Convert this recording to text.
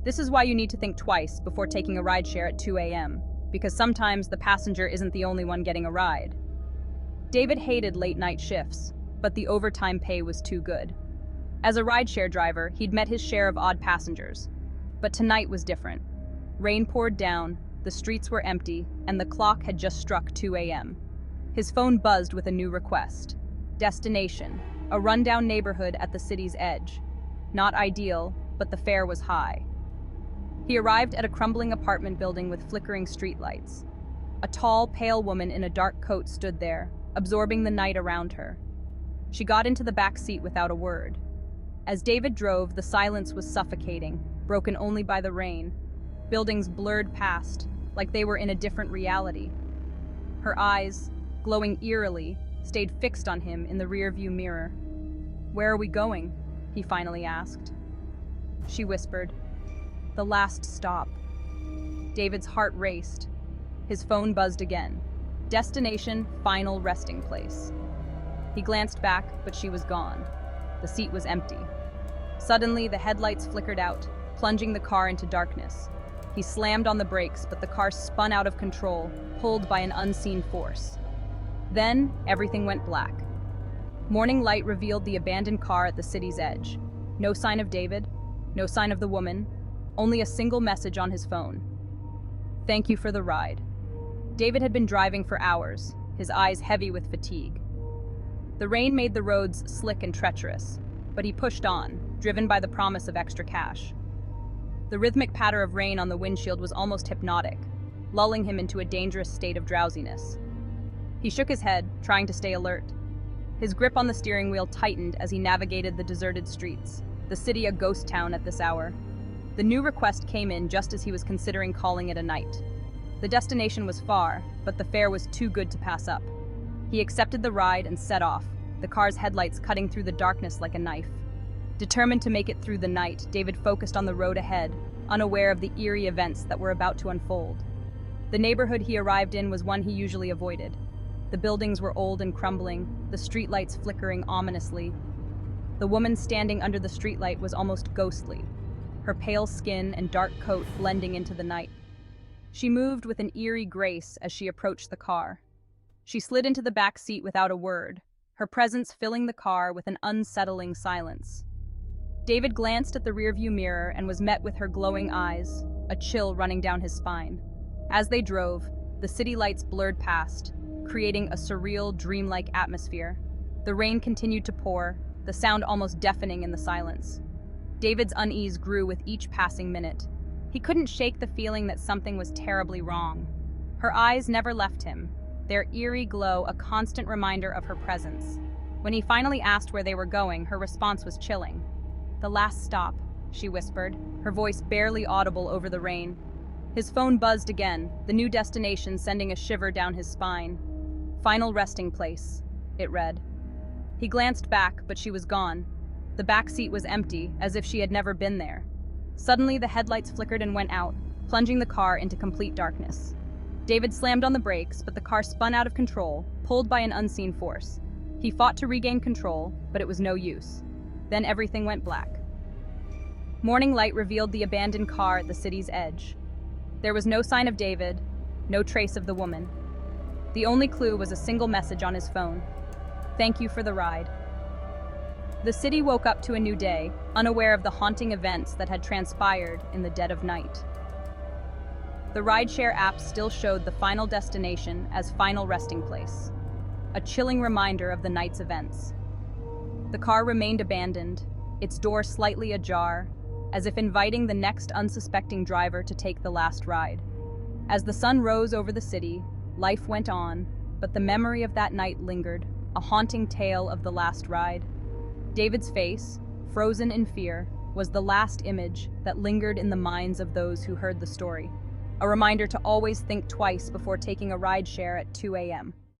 This is why you need to think twice before taking a rideshare at 2 a.m., because sometimes the passenger isn't the only one getting a ride. David hated late-night shifts, but the overtime pay was too good. As a rideshare driver, he'd met his share of odd passengers. But tonight was different. Rain poured down, the streets were empty, and the clock had just struck 2 a.m. His phone buzzed with a new request. Destination: a rundown neighborhood at the city's edge. Not ideal, but the fare was high. He arrived at a crumbling apartment building with flickering streetlights. A tall, pale woman in a dark coat stood there, absorbing the night around her. She got into the back seat without a word. As David drove, the silence was suffocating, broken only by the rain. Buildings blurred past, like they were in a different reality. Her eyes, glowing eerily, stayed fixed on him in the rearview mirror. "Where are we going?" he finally asked. She whispered, "The last stop." David's heart raced. His phone buzzed again. Destination, final resting place. He glanced back, but she was gone. The seat was empty. Suddenly, the headlights flickered out, plunging the car into darkness. He slammed on the brakes, but the car spun out of control, pulled by an unseen force. Then, everything went black. Morning light revealed the abandoned car at the city's edge. No sign of David, no sign of the woman, only a single message on his phone. "Thank you for the ride." David had been driving for hours, his eyes heavy with fatigue. The rain made the roads slick and treacherous, but he pushed on, driven by the promise of extra cash. The rhythmic patter of rain on the windshield was almost hypnotic, lulling him into a dangerous state of drowsiness. He shook his head, trying to stay alert. His grip on the steering wheel tightened as he navigated the deserted streets, the city a ghost town at this hour. The new request came in just as he was considering calling it a night. The destination was far, but the fare was too good to pass up. He accepted the ride and set off, the car's headlights cutting through the darkness like a knife. Determined to make it through the night, David focused on the road ahead, unaware of the eerie events that were about to unfold. The neighborhood he arrived in was one he usually avoided. The buildings were old and crumbling, the streetlights flickering ominously. The woman standing under the streetlight was almost ghostly, her pale skin and dark coat blending into the night. She moved with an eerie grace as she approached the car. She slid into the back seat without a word, her presence filling the car with an unsettling silence. David glanced at the rearview mirror and was met with her glowing eyes, a chill running down his spine. As they drove, the city lights blurred past, creating a surreal, dreamlike atmosphere. The rain continued to pour, the sound almost deafening in the silence. David's unease grew with each passing minute. He couldn't shake the feeling that something was terribly wrong. Her eyes never left him, their eerie glow a constant reminder of her presence. When he finally asked where they were going, her response was chilling. "The last stop," she whispered, her voice barely audible over the rain. His phone buzzed again, the new destination sending a shiver down his spine. "Final resting place," it read. He glanced back, but she was gone. The back seat was empty, as if she had never been there. Suddenly, the headlights flickered and went out, plunging the car into complete darkness. David slammed on the brakes, but the car spun out of control, pulled by an unseen force. He fought to regain control, but it was no use. Then everything went black. Morning light revealed the abandoned car at the city's edge. There was no sign of David, no trace of the woman. The only clue was a single message on his phone. "Thank you for the ride." The city woke up to a new day, unaware of the haunting events that had transpired in the dead of night. The rideshare app still showed the final destination as final resting place, a chilling reminder of the night's events. The car remained abandoned, its door slightly ajar, as if inviting the next unsuspecting driver to take the last ride. As the sun rose over the city, life went on, but the memory of that night lingered, a haunting tale of the last ride. David's face, frozen in fear, was the last image that lingered in the minds of those who heard the story, a reminder to always think twice before taking a rideshare at 2 a.m.